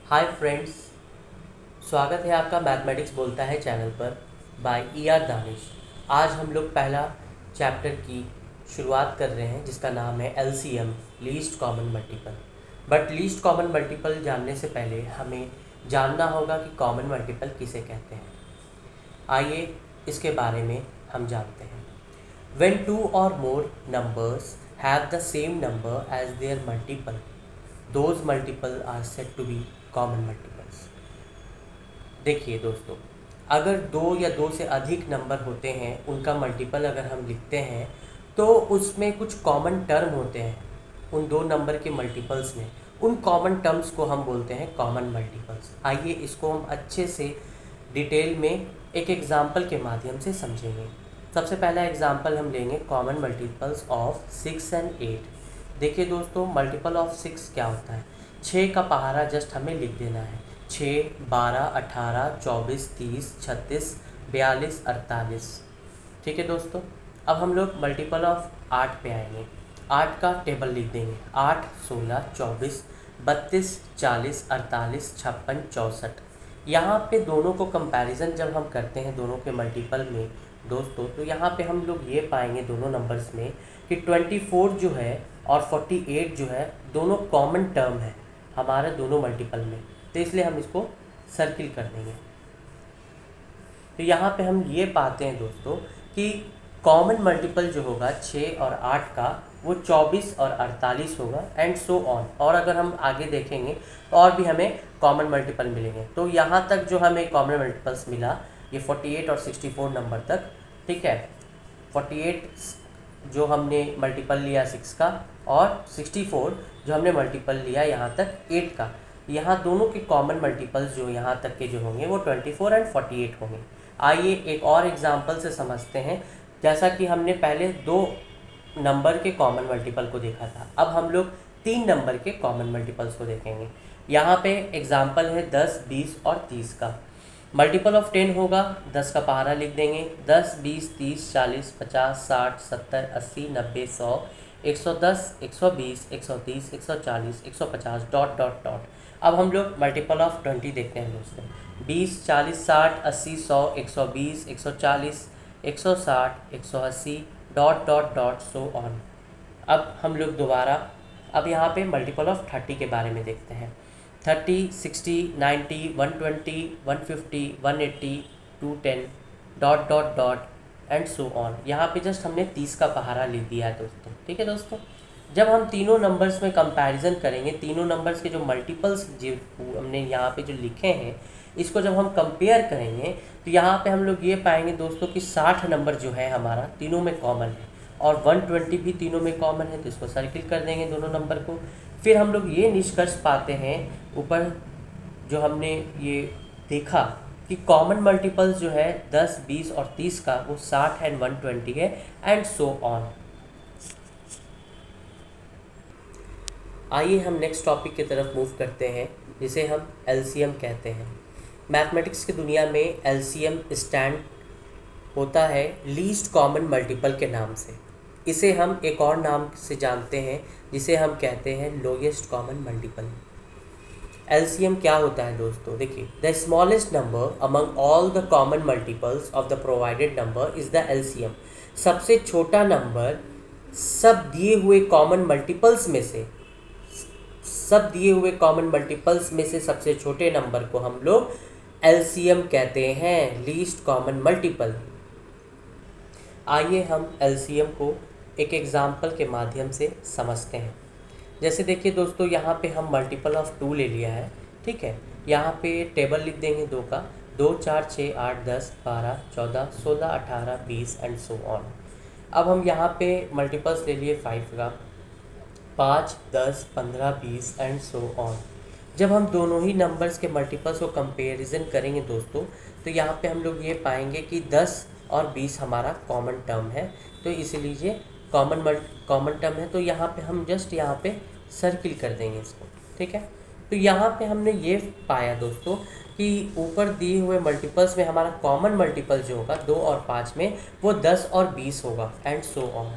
Hi friends, स्वागत है आपका मैथमेटिक्स बोलता है चैनल पर बाय आर दानिश। आज हम लोग पहला चैप्टर की शुरुआत कर रहे हैं जिसका नाम है LCM, least common multiple. But least common multiple जानने से पहले हमें जानना होगा कि कॉमन मल्टीपल किसे कहते हैं। आइए इसके बारे में हम जानते हैं। When two or more numbers have the same number as their multiple, those multiple are said to be common multiples। देखिए दोस्तों, अगर दो या दो से अधिक नंबर होते हैं, उनका मल्टीपल अगर हम लिखते हैं तो उसमें कुछ कॉमन टर्म होते हैं उन दो नंबर के मल्टीपल्स में। उन कॉमन टर्म्स को हम बोलते हैं कॉमन मल्टीपल्स। आइए इसको हम अच्छे से डिटेल में एक एग्जाम्पल के माध्यम से समझेंगे। सबसे पहला एग्जाम्पल हम लेंगे कॉमन मल्टीपल्स ऑफ 6 एंड 8। देखिए दोस्तों, मल्टीपल ऑफ 6 क्या होता है। 6 का पहाड़ा जस्ट हमें लिख देना है। 6, 12, 18, 24, 30, 36, 42, 48। ठीक है दोस्तों, अब हम लोग मल्टीपल ऑफ 8 पे आएंगे। 8 का टेबल लिख देंगे। 8, 16, 24, 32, 40, 48, 56, 64। यहाँ पे दोनों को कंपैरिजन जब हम करते हैं दोनों के मल्टीपल में दोस्तों, तो यहाँ पे हम लोग ये पाएंगे दोनों नंबर्स में कि 24 जो है और 48 जो है दोनों कॉमन टर्म है हमारे दोनों मल्टीपल में, तो इसलिए हम इसको सर्किल कर देंगे। तो यहाँ पे हम ये पाते हैं दोस्तों कि कॉमन मल्टीपल जो होगा 6 और 8 का वो 24 और 48 होगा एंड सो ऑन। और अगर हम आगे देखेंगे तो और भी हमें कॉमन मल्टीपल मिलेंगे। तो यहाँ तक जो हमें कॉमन मल्टीपल्स मिला ये 48 और 64 नंबर तक। ठीक है, 48 जो हमने मल्टीपल लिया 6 का और 64 जो हमने मल्टीपल लिया यहाँ तक 8 का। यहाँ दोनों के कॉमन मल्टीपल्स जो यहाँ तक के जो होंगे वो 24 एंड 48 होंगे। आइए एक और एग्जांपल से समझते हैं। जैसा कि हमने पहले दो नंबर के कॉमन मल्टीपल को देखा था, अब हम लोग 3 नंबर के कॉमन मल्टीपल्स को देखेंगे। यहाँ पे एग्जांपल है 10, 20 और 30 का। मल्टीपल ऑफ 10 होगा, 10 का पहाड़ा लिख देंगे। 10, 20, 30, 40, 50, 60, 70, 80, 90, 100, 110, 120, 130, 140, 150 डॉट डॉट डॉट। अब हम लोग मल्टीपल ऑफ 20 देखते हैं दोस्तों। 20, 40, 60, 80, 100, 120, 140, 160, 180 dot dot dot so on. अब हम लोग दोबारा अब यहाँ पे मल्टीपल ऑफ 30 के बारे में देखते हैं। 30, 60, 90, 120, 150, 180, 210 dot dot dot and so on. यहाँ पे जस्ट हमने 30 का पहाड़ा लिख दिया है दोस्तों। ठीक है दोस्तों, जब हम तीनों नंबर्स में कंपैरिजन करेंगे, तीनों नंबर्स के जो मल्टीपल्स जो हमने यहाँ पे जो लिखे हैं इसको जब हम कंपेयर करेंगे तो यहाँ पे हम लोग ये पाएंगे दोस्तों कि 60 नंबर जो है हमारा तीनों में कॉमन है और 120 भी तीनों में कॉमन है, तो इसको सर्किल कर देंगे दोनों नंबर को। फिर हम लोग ये निष्कर्ष पाते हैं ऊपर जो हमने ये देखा कि कॉमन मल्टीपल्स जो है 10, 20 और 30 का वो 60 एंड 120 है एंड सो ऑन। आइए हम नेक्स्ट टॉपिक की तरफ मूव करते हैं जिसे हम एलसीएम कहते हैं। मैथमेटिक्स की दुनिया में एलसीएम स्टैंड होता है लीस्ट कॉमन मल्टीपल के नाम से। इसे हम एक और नाम से जानते हैं जिसे हम कहते हैं लोएस्ट कॉमन मल्टीपल। एलसीएम क्या होता है दोस्तों, देखिए, the smallest number among all the common multiples of the provided number is the LCM. सबसे छोटा नंबर सब दिए हुए कॉमन मल्टीपल्स में से सबसे छोटे नंबर को हम लोग एलसीएम कहते हैं, लीस्ट कॉमन मल्टीपल। आइए हम एलसीएम को एक एग्जाम्पल के माध्यम से समझते हैं। जैसे देखिए दोस्तों, यहाँ पे हम मल्टीपल ऑफ 2 ले लिया है। ठीक है, यहाँ पे टेबल लिख देंगे 2 का। 2, 4, 6, 8, 10, 12, 14, 16, 18, 20 एंड सो ऑन। अब हम यहाँ पे मल्टीपल्स ले लिए 5 का। 5, 10, 15, 20 एंड सो ऑन। जब हम दोनों ही नंबर्स के मल्टीपल्स को कंपेरिजन करेंगे दोस्तों, तो यहाँ पे हम लोग ये पाएंगे कि 10 और 20 हमारा कॉमन टर्म है, तो इसीलिए कॉमन टर्म है, तो यहाँ पे हम जस्ट यहाँ पे सर्किल कर देंगे इसको। ठीक है, तो यहाँ पे हमने ये पाया दोस्तों कि ऊपर दिए हुए मल्टीपल्स में हमारा कॉमन मल्टीपल जो होगा 2 और 5 में वो 10 और 20 होगा एंड सो ऑन।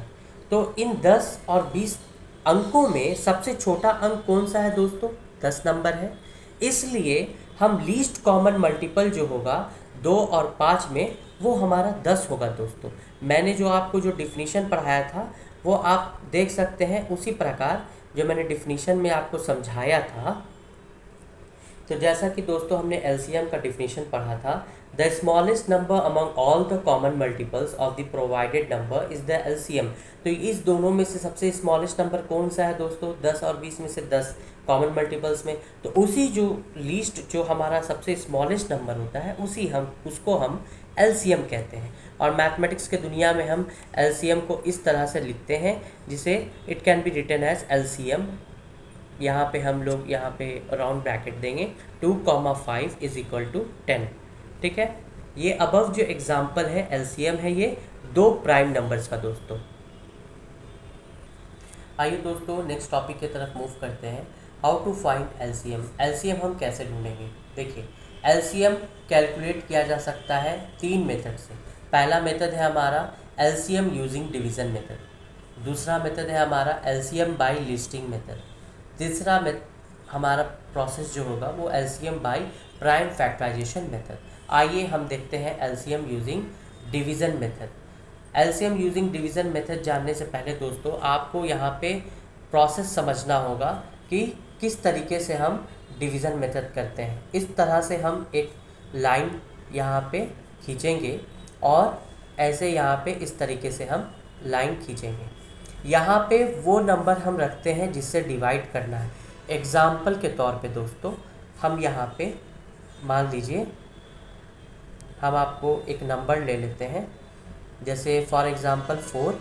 तो इन 10 और 20 अंकों में सबसे छोटा अंक कौन सा है दोस्तों, 10 नंबर है। इसलिए हम लीस्ट कॉमन मल्टीपल जो होगा 2 और 5 में वो हमारा 10 होगा दोस्तों। मैंने जो आपको जो डिफिनीशन पढ़ाया था वो आप देख सकते हैं, उसी प्रकार जो मैंने डिफिनीशन में आपको समझाया था। तो जैसा कि दोस्तों हमने एलसीएम का डिफिनीशन पढ़ा था, the smallest number among all the common multiples of the provided number is the LCM. तो इस दोनों में से सबसे स्मॉलेस्ट नंबर कौन सा है दोस्तों? 10 और 20 में से 10 कॉमन मल्टीपल्स में, तो उसी जो लीस्ट जो हमारा सबसे स्मॉलेस्ट नंबर होता है उसको हम एलसीएम कहते हैं। और मैथमेटिक्स के दुनिया में हम एलसीएम को इस तरह से लिखते हैं, जिसे it can be written as LCM. यहाँ पे हम लोग यहाँ पे राउंड ब्रैकेट देंगे 2,5 इज इक्वल टू 10। ठीक है, ये अबव जो एग्जाम्पल है एलसीएम है ये 2 प्राइम नंबर्स का दोस्तों। आइए दोस्तों नेक्स्ट टॉपिक की तरफ मूव करते हैं, how to find LCM. LCM हम कैसे ढूंढेंगे? देखिए, एलसीएम कैलकुलेट किया जा सकता है 3 मेथड से। पहला मेथड है हमारा एलसीएम यूजिंग डिवीज़न मेथड, दूसरा मेथड है हमारा एलसीएम बाय लिस्टिंग मेथड, तीसरा हमारा प्रोसेस जो होगा वो LCM by prime factorization method. आइए हम देखते हैं LCM using division method. LCM using division method जानने से पहले दोस्तों आपको यहाँ पे प्रोसेस समझना होगा कि किस तरीके से हम डिवीज़न मेथड करते हैं। इस तरह से हम एक लाइन यहाँ पे खींचेंगे और ऐसे यहाँ पे इस तरीके से हम लाइन खींचेंगे। यहाँ पे वो नंबर हम रखते हैं जिससे डिवाइड करना है। एग्ज़ाम्पल के तौर पे दोस्तों हम यहाँ पे मान लीजिए हम आपको एक नंबर ले लेते हैं, जैसे फॉर एग्ज़ाम्पल 4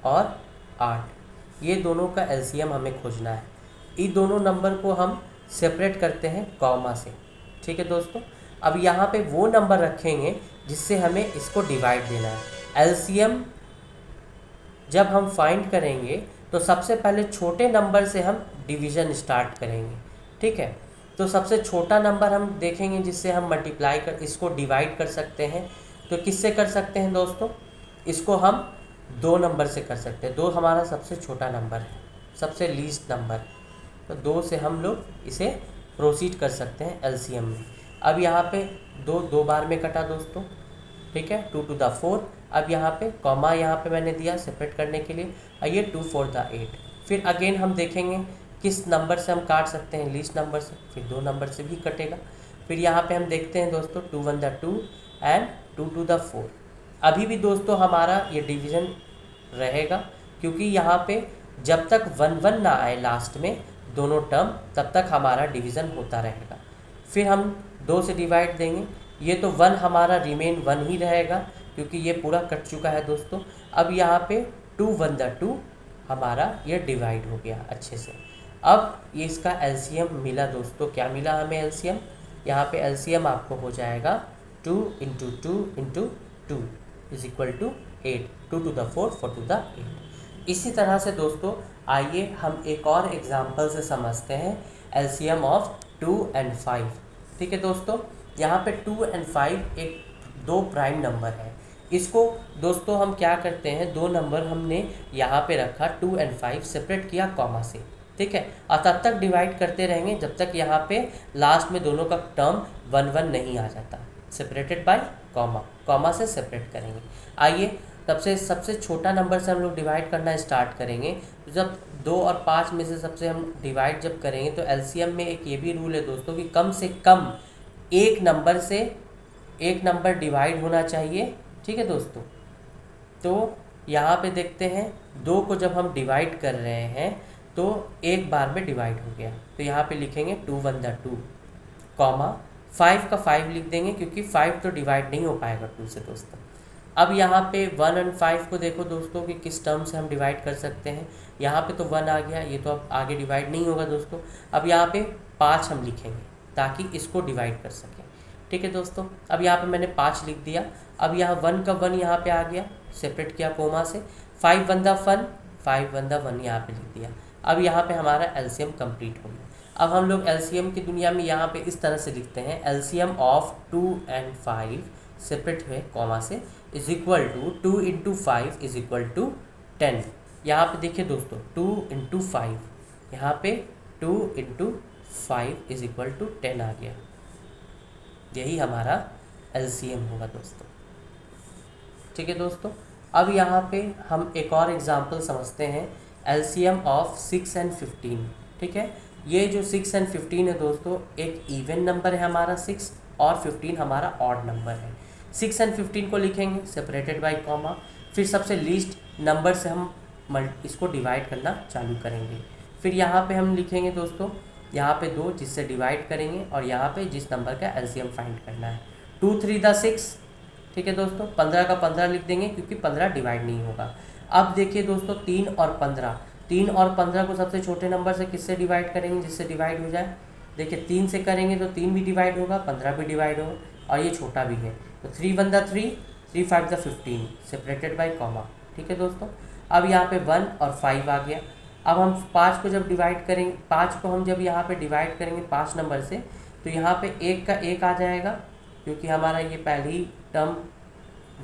और 8, ये दोनों का एलसीएम हमें खोजना है। इन दोनों नंबर को हम सेपरेट करते हैं कॉमा से। ठीक है दोस्तों, अब यहाँ पे वो नंबर रखेंगे जिससे हमें इसको डिवाइड देना है। एलसीएम जब हम फाइंड करेंगे तो सबसे पहले छोटे नंबर से हम डिवीज़न स्टार्ट करेंगे। ठीक है, तो सबसे छोटा नंबर हम देखेंगे जिससे हम मल्टीप्लाई कर इसको डिवाइड कर सकते हैं। तो किससे कर सकते हैं दोस्तों? इसको हम 2 नंबर से कर सकते हैं। 2 हमारा सबसे छोटा नंबर है, सबसे लीस्ट नंबर है, तो 2 से हम लोग इसे प्रोसीड कर सकते हैं एलसीएम में। अब यहाँ पे 2 बार में कटा दोस्तों। ठीक है, 2 to the 4। अब यहाँ पे कॉमा यहाँ पे मैंने दिया सेपरेट करने के लिए, और ये 2 4 the 8। फिर अगेन हम देखेंगे किस नंबर से हम काट सकते हैं, लीस्ट नंबर से, फिर 2 नंबर से भी कटेगा। फिर यहाँ पे हम देखते हैं दोस्तों 2 1 the 2 एंड 2 2 the 4। अभी भी दोस्तों हमारा ये डिवीज़न रहेगा, क्योंकि यहाँ पे जब तक 1 1 ना आए लास्ट में दोनों टर्म, तब तक हमारा डिवीज़न होता रहेगा। फिर हम 2 से डिवाइड देंगे, ये तो 1 हमारा रिमेन 1 ही रहेगा क्योंकि ये पूरा कट चुका है दोस्तों। अब यहाँ पे 2 1 the 2 हमारा ये डिवाइड हो गया अच्छे से। अब ये इसका एलसीएम मिला दोस्तों, क्या मिला हमें एलसीएम? यहाँ पे एलसीएम आपको हो जाएगा 2 × 2 × 2 is equal to 8, 2 to the 4 4 to the 8। इसी तरह से दोस्तों आइए हम एक और एग्जाम्पल से समझते हैं एलसीएम ऑफ 2 and 5। ठीक है दोस्तों, यहाँ पे 2 and 5 एक 2 प्राइम नंबर है। इसको दोस्तों हम क्या करते हैं, 2 नंबर हमने यहाँ पे रखा 2 and 5 सेपरेट किया कॉमा से। ठीक है, और तब तक डिवाइड करते रहेंगे जब तक यहाँ पे लास्ट में दोनों का टर्म 1 1 नहीं आ जाता। सेपरेटेड बाय कॉमा, कॉमा से सेपरेट करेंगे। आइए तब से सबसे छोटा नंबर से हम लोग डिवाइड करना स्टार्ट करेंगे। जब 2 और 5 में से सबसे हम डिवाइड जब करेंगे तो एलसीएम में एक ये भी रूल है दोस्तों कि कम से कम एक नंबर से एक नंबर डिवाइड होना चाहिए। ठीक है दोस्तों, तो यहाँ पे देखते हैं 2 को जब हम डिवाइड कर रहे हैं तो एक बार में डिवाइड हो गया, तो यहाँ पे लिखेंगे 2 1 the 2 कॉमा 5 का 5 लिख देंगे क्योंकि 5 तो डिवाइड नहीं हो पाएगा 2 से दोस्तों। अब यहाँ पे 1 and 5 को देखो दोस्तों कि किस टर्म से हम डिवाइड कर सकते हैं। यहाँ पे तो 1 आ गया, ये तो अब आगे डिवाइड नहीं होगा दोस्तों। अब यहाँ पे 5 हम लिखेंगे ताकि इसको डिवाइड कर सकें। ठीक है दोस्तों, अब यहाँ पे मैंने 5 लिख दिया। अब यहाँ 1 का 1 यहाँ पे आ गया, सेपरेट किया कोमा से। 5 1 the 1 5 1 the 1 यहाँ पे लिख दिया। अब यहाँ पे हमारा एलसीएम कंप्लीट हो गया। अब हम लोग एलसीएम की दुनिया में यहाँ पे इस तरह से लिखते हैं, एलसीएम ऑफ 2 and 5 सेपरेट हुए कॉमा से is equal to 2 × 5 is equal to 10। यहाँ पे देखिए दोस्तों 2 × 5, यहाँ पे 2 × 5 इज इक्वल टू 10 आ गया। यही हमारा एलसीएम होगा दोस्तों। ठीक है दोस्तों, अब यहाँ पे हम एक और एग्जांपल समझते हैं, एलसीएम ऑफ 6 एंड 15। ठीक है, ये जो 6 एंड 15 है दोस्तों, एक इवन नंबर है हमारा 6 और 15 हमारा ऑड नंबर है। 6 एंड 15 को लिखेंगे सेपरेटेड बाय कॉमा, फिर सबसे लीस्ट नंबर से हम इसको डिवाइड करना चालू करेंगे। फिर यहाँ पे हम लिखेंगे दोस्तों, यहाँ पे 2 जिससे डिवाइड करेंगे और यहाँ पे जिस नंबर का एलसीएम फाइंड करना है। 2 3 द 6। ठीक है दोस्तों, 15 का 15 लिख देंगे क्योंकि 15 डिवाइड नहीं होगा। अब देखिए दोस्तों, 3 और 15 को सबसे छोटे नंबर से किससे डिवाइड करेंगे जिससे डिवाइड हो जाए। देखिए 3 से करेंगे तो 3 भी डिवाइड होगा, 15 भी डिवाइड होगा और ये छोटा भी है। तो 3 1 the 3, 3 5 the 15 separated by comma. ठीक है दोस्तों, अब यहाँ पे 1 और 5 आ गया। अब हम 5 को जब डिवाइड करेंगे, 5 को हम जब यहाँ पे डिवाइड करेंगे 5 नंबर से, तो यहाँ पे 1 का 1 आ जाएगा क्योंकि हमारा ये पहली टर्म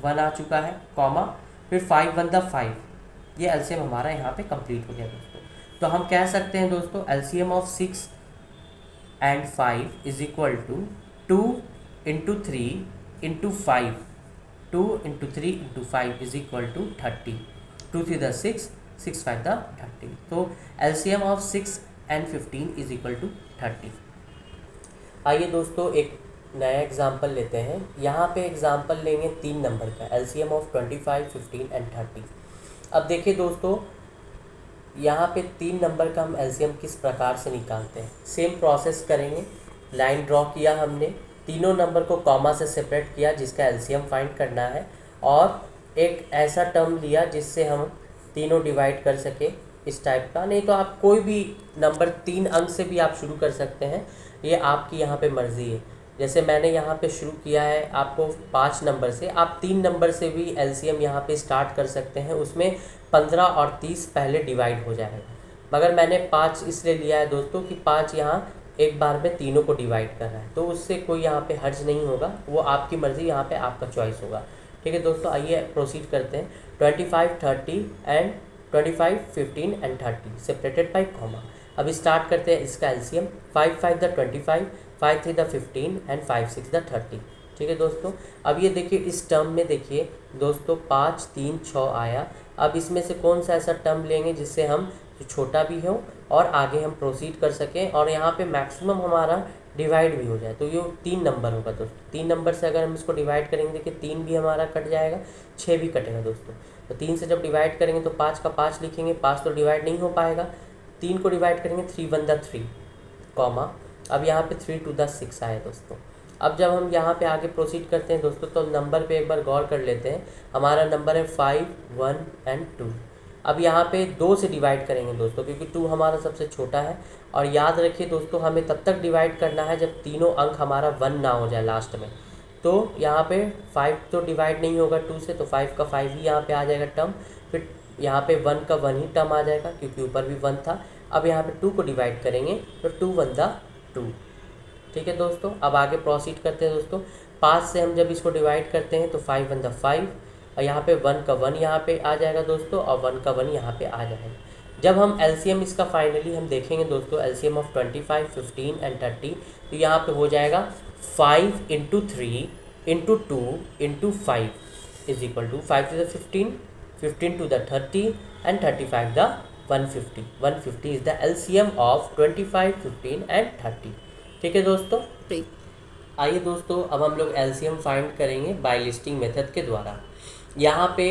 1 आ चुका है, कॉमा, फिर 5 1 द 5। ये एलसीएम हमारा यहाँ पे कंप्लीट हो गया दोस्तों। तो हम कह सकते हैं दोस्तों, LCM of 6 and 5 is equal to 2 into 3 into 5, 2 into 3 into 5 is equal to 30। 2 3 the 6, 6 5 the 30। तो LCM of 6 and 15 is equal to 30। आइए दोस्तों एक नया एग्जाम्पल लेते हैं। यहाँ पे एग्जाम्पल लेंगे 3 नंबर का, एलसीएम ऑफ 25, 15 एंड 30। अब देखिए दोस्तों, यहाँ पे 3 नंबर का हम एलसीएम किस प्रकार से निकालते हैं। सेम प्रोसेस करेंगे, लाइन ड्रॉ किया हमने, तीनों नंबर को कॉमा से सेपरेट किया जिसका एलसीएम फाइंड करना है, और एक ऐसा टर्म लिया जिससे हम तीनों डिवाइड कर सके, इस टाइप का। नहीं तो आप कोई भी नंबर 3 अंक से भी आप शुरू कर सकते हैं, ये आपकी यहाँ पे मर्ज़ी है। जैसे मैंने यहाँ पे शुरू किया है आपको 5 नंबर से, आप 3 नंबर से भी एलसीएम यहाँ पे स्टार्ट कर सकते हैं। उसमें 15 और 30 पहले डिवाइड हो जाएगा, मगर मैंने 5 इसलिए लिया है दोस्तों कि 5 यहाँ एक बार में तीनों को डिवाइड कर रहा है, तो उससे कोई यहाँ पे हर्ज नहीं होगा, वो आपकी मर्ज़ी, यहाँ पे आपका चॉइस होगा। ठीक है दोस्तों, आइए प्रोसीड करते हैं। 25 30 and 25 15 and 30 separated by comma. अब स्टार्ट करते हैं इसका LCM. 5 5 the 25, 5 3 the 15 and 5 6 the 30। ठीक है दोस्तों, अब ये देखिए इस टर्म में देखिए दोस्तों 5 3 6 आया। अब इसमें से कौन सा ऐसा टर्म लेंगे जिससे हम छोटा भी हो और आगे हम प्रोसीड कर सकें और यहाँ पे मैक्सिमम हमारा डिवाइड भी हो जाए। तो ये 3 नंबर होगा दोस्तों। 3 नंबर से अगर हम इसको डिवाइड करेंगे, देखिए 3 भी हमारा कट जाएगा, 6 भी कटेगा दोस्तों। तो 3 से जब डिवाइड करेंगे तो 5 का 5 लिखेंगे, 5 तो डिवाइड नहीं हो पाएगा। 3 को डिवाइड करेंगे 3 1 द 3, कॉमा। अब यहाँ पे 3 2 द 6 आए दोस्तों। अब जब हम यहाँ पे आगे प्रोसीड करते हैं दोस्तों, तो नंबर पे एक बार गौर कर लेते हैं। हमारा नंबर है 5 1 एंड 2। अब यहाँ पे 2 से डिवाइड करेंगे दोस्तों, क्योंकि 2 हमारा सबसे छोटा है। और याद रखिए दोस्तों, हमें तब तक डिवाइड करना है जब तीनों अंक हमारा 1 ना हो जाए लास्ट में। तो यहाँ पे 5 तो डिवाइड नहीं होगा 2 से, तो 5 का 5 ही यहाँ पे आ जाएगा टर्म। फिर यहाँ पे 1 का 1 ही टर्म आ जाएगा क्योंकि ऊपर भी 1 था। अब यहाँ पे 2 को डिवाइड करेंगे तो 2 1 द 2। ठीक है दोस्तों, अब आगे प्रोसीड करते हैं दोस्तों। 5 से हम जब इसको डिवाइड करते हैं तो 5 1 द 5, और यहाँ पे 1 का 1 यहाँ पे आ जाएगा दोस्तों, और 1 का 1 यहाँ पे आ जाएगा। जब हम एलसीएम इसका फाइनली हम देखेंगे दोस्तों, एलसीएम ऑफ 25 15 एंड 30, तो यहाँ पे हो जाएगा 5 into 3 into 2 into 5 is equal to 5 two the 15, 15 two the 30 and 35 the 150। 150 is the LCM of 25 15 and 30। ठीक है दोस्तों, आइए दोस्तों अब हम लोग एलसीएम फाइंड करेंगे बाय लिस्टिंग मेथड के द्वारा। यहाँ पे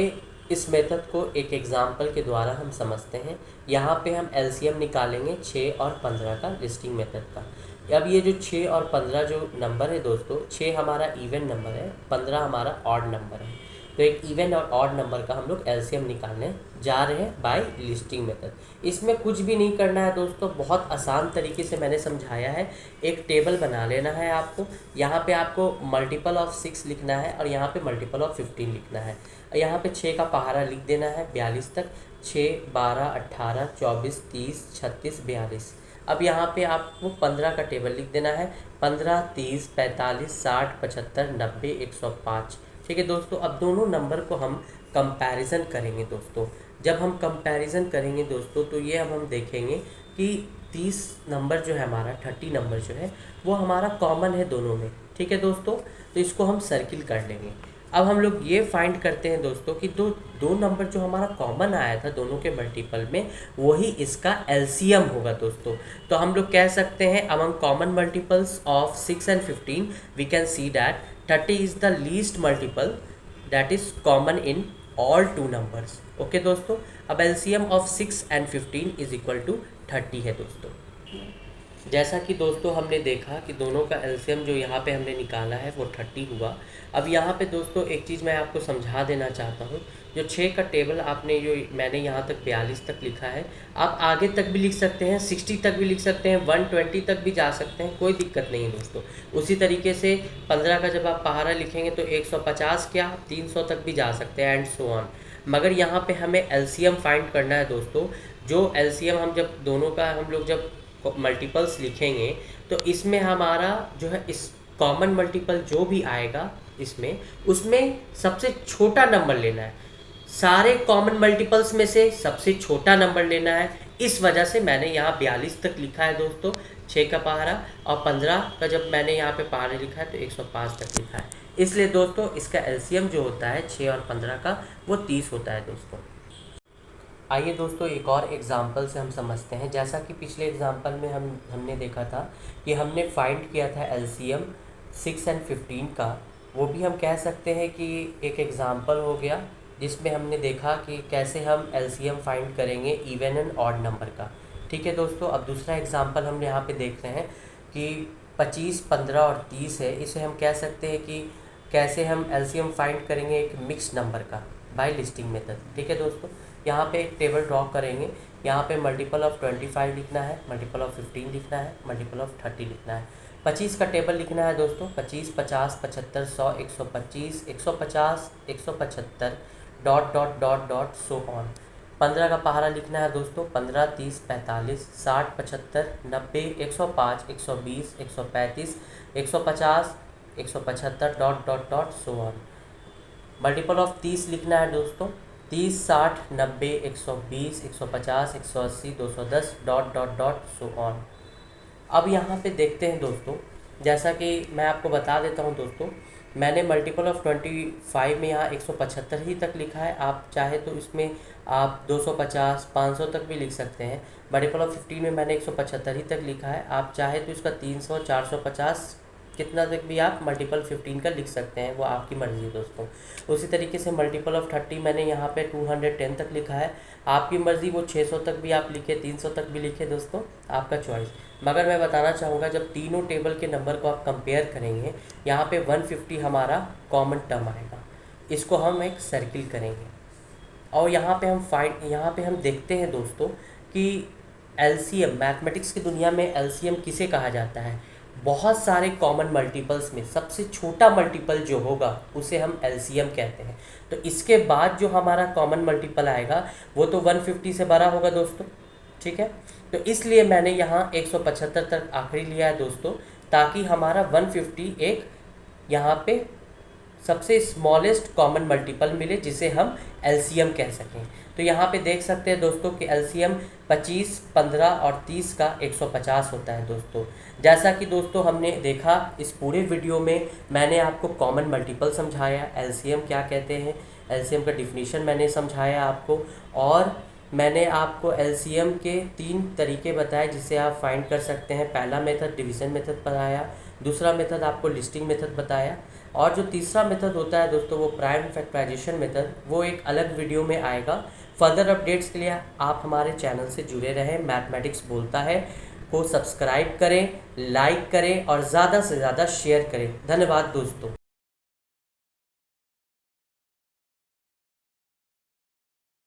इस मेथड को एक एग्जाम्पल के द्वारा हम समझते हैं। यहाँ पे हम एलसीएम निकालेंगे 6 और 15 का लिस्टिंग मेथड का। अब ये जो 6 और 15 जो नंबर है दोस्तों, 6 हमारा इवन नंबर है, 15 हमारा ऑड नंबर है। तो एक इवन और ऑड नंबर का हम लोग एलसीएम निकालने जा रहे हैं बाय लिस्टिंग मेथड। इसमें कुछ भी नहीं करना है दोस्तों, बहुत आसान तरीके से मैंने समझाया है। एक टेबल बना लेना है आपको, यहाँ पे आपको मल्टीपल ऑफ 6 लिखना है और यहाँ पे मल्टीपल ऑफ 15 लिखना है। यहाँ पे 6 का पहाड़ा लिख देना है 42 तक, 6 12 18 24 30 36 42। अब यहाँ पे आपको 15 का टेबल लिख देना है, 15 30 45 60 75 90 105। ठीक है दोस्तों, अब दोनों नंबर को हम कंपैरिजन करेंगे दोस्तों। जब हम कंपैरिजन करेंगे दोस्तों, तो ये अब हम देखेंगे कि 30 नंबर जो है हमारा 30 नंबर जो है वो हमारा कॉमन है दोनों में, ठीक है दोस्तों। तो इसको हम सर्किल कर लेंगे। अब हम लोग ये फाइंड करते हैं दोस्तों कि दो नंबर जो हमारा कॉमन आया था दोनों के मल्टीपल में, वही इसका एलसीएम होगा दोस्तों। तो हम लोग कह सकते हैं among common multiples of 6 and 15 we can see that 30 is the least multiple that is common in all two numbers. Okay दोस्तों, अब LCM of 6 and 15 is equal to 30 है दोस्तों। जैसा कि दोस्तों हमने देखा कि दोनों का एलसीएम जो यहाँ पे हमने निकाला है वो 30 हुआ। अब यहाँ पे दोस्तों एक चीज़ मैं आपको समझा देना चाहता हूँ, जो 6 का टेबल आपने जो मैंने यहाँ तक 42 तक लिखा है, आप आगे तक भी लिख सकते हैं, 60 तक भी लिख सकते हैं, 120 तक भी जा सकते हैं, कोई दिक्कत नहीं है दोस्तों। उसी तरीके से 15 का जब आप पहाड़ा लिखेंगे तो 150 क्या 300 तक भी जा सकते हैं एंड सो ऑन। मगर यहाँ पे हमें एलसीएम फाइंड करना है दोस्तों। जो एलसीएम हम जब दोनों का हम लोग जब मल्टीपल्स लिखेंगे तो इसमें हमारा जो है इस कॉमन मल्टीपल जो भी आएगा इसमें, उसमें सबसे छोटा नंबर लेना है। सारे कॉमन मल्टीपल्स में से सबसे छोटा नंबर लेना है। इस वजह से मैंने यहाँ 42 तक लिखा है दोस्तों 6 का पहाड़ा, और 15 का जब मैंने यहाँ पे पहाड़ा लिखा है तो 105 तक लिखा है। इसलिए दोस्तों इसका एलसीएम जो होता है 6 और 15 का वो 30 होता है दोस्तों। आइए दोस्तों एक और एग्ज़ाम्पल से हम समझते हैं। जैसा कि पिछले एग्ज़ाम्पल में हमने देखा था कि हमने फाइंड किया था एलसीएम 6 and 15 का, वो भी हम कह सकते हैं कि एक एग्ज़ाम्पल हो गया जिसमें हमने देखा कि कैसे हम एलसीएम फाइंड करेंगे इवन एंड ऑड नंबर का। ठीक है दोस्तों, अब दूसरा एग्ज़ाम्पल हम यहाँ पे देख रहे हैं कि 25, 15 और 30 है। इसे हम कह सकते हैं कि कैसे हम एलसीएम फाइंड करेंगे एक मिक्स नंबर का बाय लिस्टिंग मेथड। ठीक है दोस्तों, यहाँ पे एक टेबल ड्रॉ करेंगे। यहाँ पे मल्टीपल ऑफ 25 लिखना है, मल्टीपल ऑफ 15 लिखना है, मल्टीपल ऑफ 30 लिखना है। 25 का टेबल लिखना है दोस्तों, 25, 50, 75, 100, 125, 150, 175 dot dot dot dot so on. 15 का पहाड़ा लिखना है दोस्तों, 15, 30, 45, 60, 75, 90, 105, 120, 135, 150, 175 dot dot dot so on. Multiple of 30 लिखना है दोस्तों, 30, 60, 90, 120, 150, 180, 210 dot dot dot so on. अब यहाँ पे देखते हैं दोस्तों, जैसा कि मैं आपको बता देता हूँ दोस्तों, मैंने मल्टीपल ऑफ 25 में यहाँ 175 ही तक लिखा है। आप चाहे तो इसमें आप 250, 500 तक भी लिख सकते हैं। मल्टीपल ऑफ 15 में मैंने 175 ही तक लिखा है। आप चाहे तो इसका 300, 450 कितना तक भी आप मल्टीपल 15 का लिख सकते हैं, वो आपकी मर्ज़ी दोस्तों। उसी तरीके से मल्टीपल ऑफ 30 मैंने यहाँ पे 210 तक लिखा है। आपकी मर्ज़ी, वो 600 तक भी आप लिखे, 300 तक भी लिखे दोस्तों, आपका चॉइस। मगर मैं बताना चाहूँगा जब तीनों टेबल के नंबर को आप कंपेयर करेंगे, यहाँ पे 150 हमारा कॉमन टर्म आएगा। इसको हम एक सर्किल करेंगे और यहाँ पे हम देखते हैं दोस्तों कि एलसीएम, मैथमेटिक्स की दुनिया में एलसीएम किसे कहा जाता है। बहुत सारे कॉमन मल्टीपल्स में सबसे छोटा मल्टीपल जो होगा उसे हम एलसीएम कहते हैं। तो इसके बाद जो हमारा कॉमन मल्टीपल आएगा वो तो 150 से बड़ा होगा दोस्तों। ठीक है, तो इसलिए मैंने यहाँ 175 तक आखिरी लिया है दोस्तों, ताकि हमारा 150 एक यहाँ पे सबसे स्मॉलेस्ट कॉमन मल्टीपल मिले जिसे हम एलसीएम कह सकें। तो यहाँ पे देख सकते हैं दोस्तों कि एलसीएम 25, 15 और 30 का 150 होता है दोस्तों। जैसा कि दोस्तों हमने देखा इस पूरे वीडियो में मैंने आपको कॉमन मल्टीपल समझाया, एलसीएम क्या कहते हैं, एलसीएम का डिफिनीशन मैंने समझाया आपको, और मैंने आपको एलसीएम के 3 तरीके बताए जिसे आप फाइंड कर सकते हैं। पहला मेथड डिवीज़न मेथड बताया, दूसरा मेथड आपको लिस्टिंग मेथड बताया, और जो तीसरा मेथड होता है दोस्तों वो प्राइम फैक्टराइजेशन मेथड, वो एक अलग वीडियो में आएगा। फर्दर अपडेट्स के लिए आप हमारे चैनल से जुड़े रहें। मैथमेटिक्स बोलता है को सब्सक्राइब करें, लाइक करें और ज़्यादा से ज़्यादा शेयर करें। धन्यवाद दोस्तों।